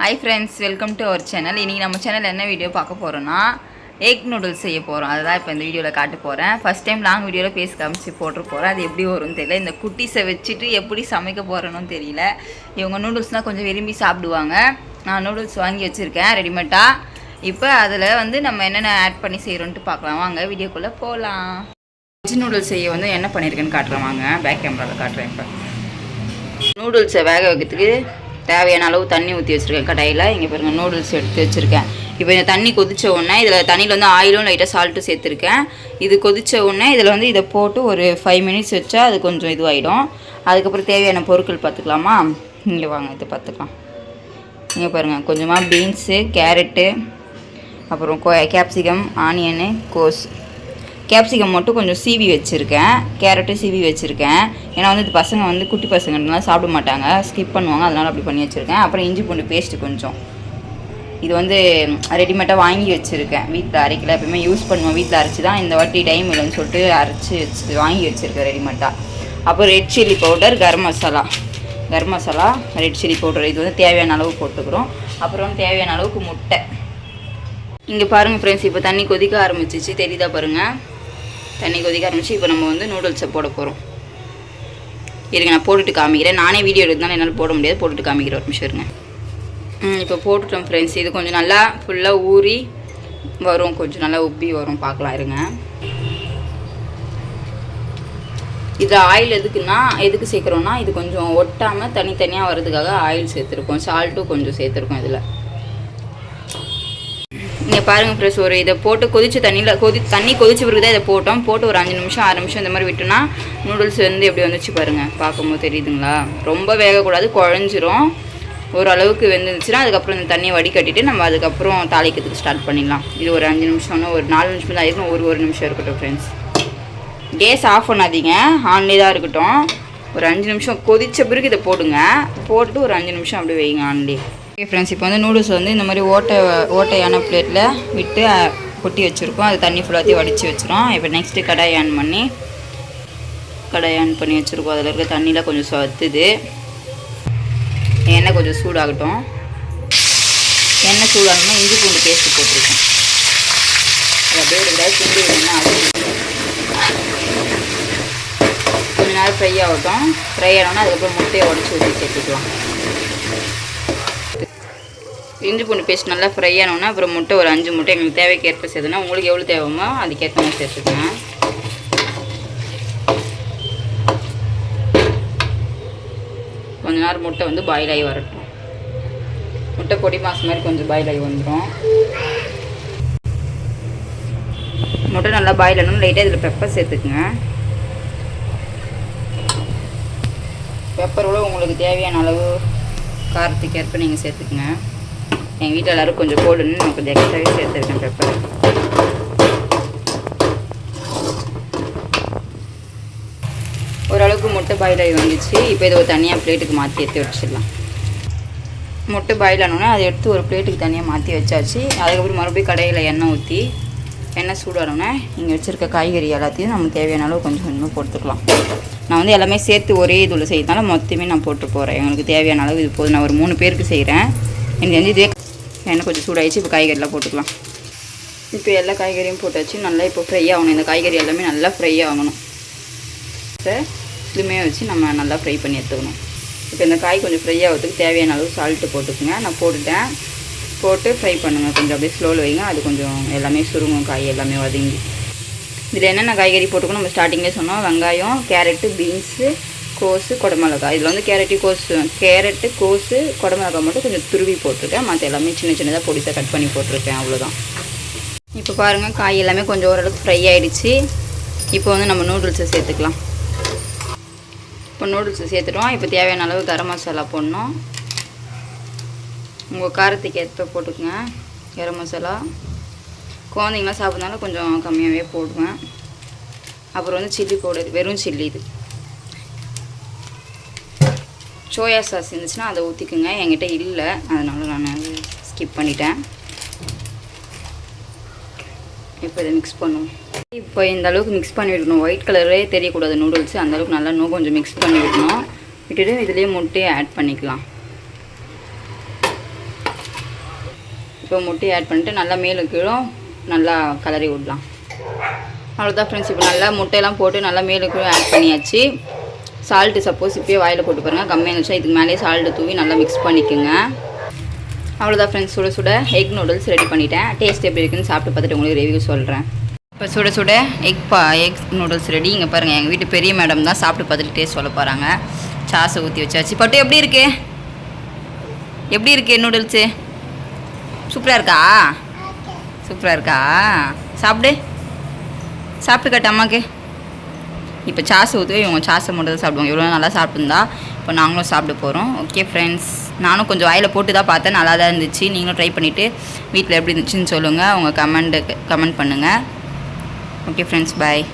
Hi friends, welcome to our channel. இன்னைக்கு நம்ம சேனல்ல என்ன வீடியோ பார்க்க போறோம்னா எக் நூடுல்ஸ் செய்ய போறோம். அதான் இப்போ இந்த வீடியோல காட்ட போறேன். ஃபர்ஸ்ட் டைம் லாங் வீடியோல பேசி காமிச்சு போட்டு போறேன். அது எப்படி வரும்னு தெரியல. இந்த குட்டீஸை வச்சிட்டு எப்படி சமைக்க போறேன்னு தெரியல. இவங்க நூடுல்ஸ்னா கொஞ்சம் விரும்பி சாப்பிடுவாங்க. நான் நூடுல்ஸ் வாங்கி வச்சிருக்கேன் ரெடிமேடா. இப்போ அதில் வந்து நம்ம என்னென்ன ஆட் பண்ணி செய்கிறோன்ட்டு பார்க்கலாம். வாங்க வீடியோக்குள்ளே போகலாம். வெஜ் நூடுல்ஸ் செய்ய வந்து என்ன பண்ணியிருக்கேன்னு காட்டுறேன். வாங்க பேக் கேமராவில் காட்டுறேன். இப்போ நூடுல்ஸை வேக வைக்கிறதுக்கு தேவையான அளவு தண்ணி ஊற்றி வச்சுருக்கேன் கடாயில். இங்கே பாருங்கள், நூடுல்ஸ் எடுத்து வச்சுருக்கேன். இப்போ இந்த தண்ணி கொதித்த உடனே இதில் தண்ணியில் வந்து ஆயிலும் லைட்டாக சால்ட்டு சேர்த்துருக்கேன். இது கொதித்த உடனே இதில் வந்து இதை போட்டு ஒரு 5 மினிட்ஸ் வச்சா அது கொஞ்சம் இதுவாகிடும். அதுக்கப்புறம் தேவையான பொருட்கள் பார்த்துக்கலாமா? இங்கே வாங்க, இது பார்த்துக்கலாம். இங்கே பாருங்கள், கொஞ்சமாக பீன்ஸு, கேரட்டு, அப்புறம் கேப்சிகம், ஆனியனு, கோஸ். கேப்சிகம் மட்டும் கொஞ்சம் சீவி வச்சுருக்கேன், கேரட்டு சீவி வச்சுருக்கேன். ஏன்னா வந்து இது பசங்க வந்து குட்டி பசங்கனால சாப்பிட மாட்டாங்க, ஸ்கிப் பண்ணுவாங்க, அதனால் அப்படி பண்ணி வச்சுருக்கேன். அப்புறம் இஞ்சி பூண்டு பேஸ்ட்டு கொஞ்சம். இது வந்து ரெடிமேடாக வாங்கி வச்சுருக்கேன், வீட்டில் அரைக்கல. எப்பவுமே யூஸ் பண்ணுவோம், வீட்டில் அரைச்சி தான். இந்த வாட்டி டைம் இல்லைன்னு சொல்லிட்டு அரைச்சி வாங்கி வச்சுருக்கேன் ரெடிமேடாக. அப்புறம் red chilli powder, garam masala, red chilli powder. இது வந்து தேவையான அளவு போட்டுக்கிறோம். அப்புறம் தேவையான அளவுக்கு முட்டை. இங்கே பாருங்கள் ஃப்ரெண்ட்ஸ், இப்போ தண்ணி கொதிக்க ஆரம்பிச்சிச்சு, தெரியுதா பாருங்கள், தண்ணி கொதிக்க ஆரம்பிச்சு. இப்போ நம்ம வந்து நூடுல்ஸை போட போகிறோம். இருங்க, நான் போட்டுட்டு காமிக்கிறேன். நானே வீடியோ எடுத்தாலும் என்னால் போட முடியாது, போட்டுட்டு காமிக்கிறேன், ஒரு நிமிஷம் இருங்க. இப்போ போட்டுட்டோம் ஃப்ரெண்ட்ஸ். இது கொஞ்சம் நல்லா ஃபுல்லாக ஊறி வரும், கொஞ்சம் நல்லா உப்பி வரும், பார்க்கலாம் இருங்க. இது ஆயில் எதுக்கு சேர்க்குறோன்னா, இது கொஞ்சம் ஒட்டாமல் தனித்தனியாக வர்றதுக்காக ஆயில் சேர்த்துருக்கோம். சால்ட்டும் கொஞ்சம் சேர்த்துருக்கோம் இதில். இங்கே பாருங்கள் ஃப்ரெண்ட்ஸ், ஒரு இதை போட்டு கொதிச்சு தண்ணி கொதிச்சு பிறகு தான் இதை போட்டு ஒரு 5 நிமிஷம் 6 நிமிஷம் இந்த மாதிரி விட்டோன்னா நூடுல்ஸ் வந்து எப்படி வந்துச்சு பாருங்கள். பார்க்கும்போது தெரியுதுங்களா? ரொம்ப வேகக்கூடாது, குழஞ்சிரும். ஓரளவுக்கு வெந்துருச்சுன்னா அதுக்கப்புறம் இந்த தண்ணியை வடிகட்டிட்டு நம்ம அதுக்கப்புறம் தாளிக்கிறதுக்கு ஸ்டார்ட் பண்ணிடலாம். இது ஒரு 5 நிமிஷம்னா ஒரு 4 நிமிஷம் தான் இருக்கும், ஒரு நிமிஷம் இருக்கட்டும் ஃப்ரெண்ட்ஸ். கேஸ் ஆஃப் பண்ணாதீங்க, ஆன்லேயே தான் இருக்கட்டும். ஒரு 5 நிமிஷம் கொதித்த பிறகு இதை போட்டுட்டு ஒரு 5 நிமிஷம் அப்படியே வைங்க ஆன்லேயே. ஓகே ஃப்ரெண்ட்ஸ், இப்போ வந்து நூடுல்ஸ் வந்து இந்த மாதிரி ஓட்டையான பிளேட்டில் விட்டு கொட்டி வச்சுருக்கோம். அது தண்ணி ஃபுல்லாத்தையும் வடித்து வச்சுரும். இப்போ நெக்ஸ்ட்டு கடாய் ஆன் பண்ணி வச்சுருக்கோம். அதில் இருக்க தண்ணியில் கொஞ்சம் சத்துது. எண்ணெய் கொஞ்சம் சூடாகட்டும். எண்ணெய் சூடாகணும்னா இஞ்சி பூண்டு பேஸ்ட்டு போட்டிருக்கோம். அது அப்படியே ஒரு கிடாய் கிண்டி விடணும்னா கொஞ்சம் நேரம் ஃப்ரை ஆகட்டும். ஃப்ரை ஆனோன்னா அதுக்கப்புறம் முட்டையை உடச்சி ஊற்றி சேர்த்துக்கலாம். இஞ்சி பூண்டு பேஸ்ட் நல்லா ஃப்ரை ஆனோன்னா அப்புறம் முட்டை ஒரு 5 முட்டை எங்களுக்கு தேவைக்கு ஏற்ப சேர்த்துனா, உங்களுக்கு எவ்வளோ தேவைமோ அதுக்கேற்ற மாதிரி சேர்த்துக்கோங்க. கொஞ்ச நேரம் முட்டை வந்து பாயில் ஆகி வரட்டும். முட்டை பொடி மாசு மாதிரி கொஞ்சம் பாயில் ஆகி வந்துடும். முட்டை நல்லா பாயில் ஆகணும். லைட்டாக இதில் பெப்பர் சேர்த்துக்குங்க. பெப்பரோட உங்களுக்கு தேவையான அளவு காரத்துக்கு ஏற்ப நீங்கள் சேர்த்துக்குங்க. எங்கள் வீட்டில் எல்லோரும் கொஞ்சம் போடணுன்னு நான் கொஞ்சம் எக்ஸ்ட்ராவே சேர்த்துருக்கேன் பெப்பர். ஓரளவுக்கு முட்டை பாயில் ஆகி வந்துச்சு. இப்போ இதை ஒரு தனியாக பிளேட்டுக்கு மாற்றி எடுத்து வச்சிடலாம். முட்டை பாயில் ஆனோன்னா அதை எடுத்து ஒரு பிளேட்டுக்கு தனியாக மாற்றி வச்சாச்சு. அதுக்கப்புறம் மறுபடியும் கடையில் எண்ணெய் சூடானோன்னே இங்கே வச்சுருக்க காய்கறி எல்லாத்தையும் நமக்கு தேவையான அளவு கொஞ்சம் கொஞ்சமாக போட்டுக்கலாம். நான் வந்து எல்லாமே சேர்த்து ஒரே இதில் செய்யறதுனால மொத்தமே நான் போட்டு போகிறேன். எங்களுக்கு தேவையான அளவு இது போதும். நான் ஒரு 3 பேருக்கு செய்கிறேன். எனக்கு வந்து இதே எண்ணெய் கொஞ்சம் சூடாகிடுச்சு. இப்போ காய்கறிலாம் போட்டுக்கலாம். இப்போ எல்லா காய்கறியும் போட்டாச்சு. நல்லா இப்போ ஃப்ரை ஆகணும். இந்த காய்கறி எல்லாமே நல்லா ஃப்ரை ஆகணும். ஸ்லிமே வச்சு நம்ம நல்லா ஃப்ரை பண்ணி எடுத்துக்கணும். இப்போ இந்த காய் கொஞ்சம் ஃப்ரை ஆகிறதுக்கு தேவையான அளவு சால்ட்டு போட்டுக்குங்க. நான் போட்டு ஃப்ரை பண்ணுங்கள். கொஞ்சம் அப்படியே ஸ்லோவில் வைங்க. அது கொஞ்சம் எல்லாமே சுருங்கும், காய் எல்லாமே வதங்கி. இதில் என்னென்ன காய்கறி போட்டுக்கணும் நம்ம ஸ்டார்டிங்லேயே சொன்னோம். வெங்காயம், கேரட்டு, பீன்ஸு, கோஸு, குடமிளகாய். இதில் வந்து கேரட்டு, கோஸு, குடமிளகாய் மட்டும் கொஞ்சம் துருவி போட்டிருக்கேன். மற்ற எல்லாமே சின்ன சின்னதாக பொடிசாக கட் பண்ணி போட்டிருக்கேன், அவ்வளோதான். இப்போ பாருங்கள், காய் எல்லாமே கொஞ்சம் ஓரளவுக்கு ஃப்ரை ஆகிடுச்சு. இப்போ வந்து நம்ம நூடுல்ஸை சேர்த்துக்கலாம். இப்போ நூடுல்ஸை சேர்த்துட்டோம். இப்போ தேவையான அளவு கரம் மசாலா போடணும். உங்கள் காரத்துக்கு ஏற்ப போட்டுக்குங்க கரம் மசாலா. குழந்தைங்களாம் சாப்பிட்றதுனால கொஞ்சம் கம்மியாகவே போடுவேன். அப்புறம் வந்து சில்லி பவுடர், வெறும் சில்லி. இது சோயா சாஸ் இருந்துச்சுன்னா அதை ஊற்றிக்குங்க. என்கிட்ட இல்லை, அதனால் நான் அதை ஸ்கிப் பண்ணிட்டேன். இப்போ இதை மிக்ஸ் பண்ணுவோம். இப்போ இந்த அளவுக்கு மிக்ஸ் பண்ணி விடணும். ஒயிட் கலரே தெரியக்கூடாது நூடுல்ஸு, அந்தளவுக்கு நல்லா இன்னும் கொஞ்சம் மிக்ஸ் பண்ணி விடணும். விட்டுட்டு இதுலேயே முட்டையை ஆட் பண்ணிக்கலாம். இப்போ முட்டையை ஆட் பண்ணிட்டு நல்லா மேலும் கீழும் நல்லா கலரி விடலாம். அவ்வளோதான் ஃப்ரெண்ட்ஸ். இப்போ நல்லா முட்டையெல்லாம் போட்டு நல்லா மேலும் கீழும் ஆட் பண்ணியாச்சு. சால்ட்டு சப்போஸ் இப்போயே வாயில் போட்டு பாருங்கள், கம்மியாக இருந்துச்சா இதுக்கு மேலேயே சால்ட்டு தூவி நல்லா மிக்ஸ் பண்ணிக்கோங்க. அவ்வளோதான் ஃப்ரெண்ட்ஸ், சுட சுட எக் நூடுல்ஸ் ரெடி பண்ணிட்டேன். டேஸ்ட் எப்படி இருக்குன்னு சாப்பிட்டு பார்த்துட்டு உங்களுக்கு ரிவ்யூ சொல்கிறேன். இப்போ சுட சுட எக் நூடுல்ஸ் ரெடி. இங்கே பாருங்கள், எங்கள் வீட்டு பெரிய மேடம் தான் சாப்பிட்டு பார்த்துட்டு டேஸ்ட் சொல்ல போகிறாங்க. சாஸை ஊற்றி வச்சாச்சு. பட்டு எப்படி இருக்கு? எப்படி இருக்கு நூடுல்ஸு? சூப்பராக இருக்கா? சூப்பராக இருக்கா? சாப்பிட்டு காட்டு அம்மாவுக்கு. இப்போ சாஸ் ஊற்றுவே இவங்க சாஸை மட்டும் தான் சாப்பிடுவாங்க. எவ்வளோ நல்லா சாப்பிட்டுருந்தா இப்போ நாங்களும் சாப்பிட போகிறோம். ஓகே ஃப்ரெண்ட்ஸ், நானும் கொஞ்சம் வாயில் போட்டு தான் பார்த்தேன், நல்லா தான் இருந்துச்சு. நீங்களும் ட்ரை பண்ணிவிட்டு வீட்டில் எப்படி இருந்துச்சுன்னு சொல்லுங்கள். அவங்க கமெண்ட் பண்ணுங்கள். ஓகே ஃப்ரெண்ட்ஸ், பாய்.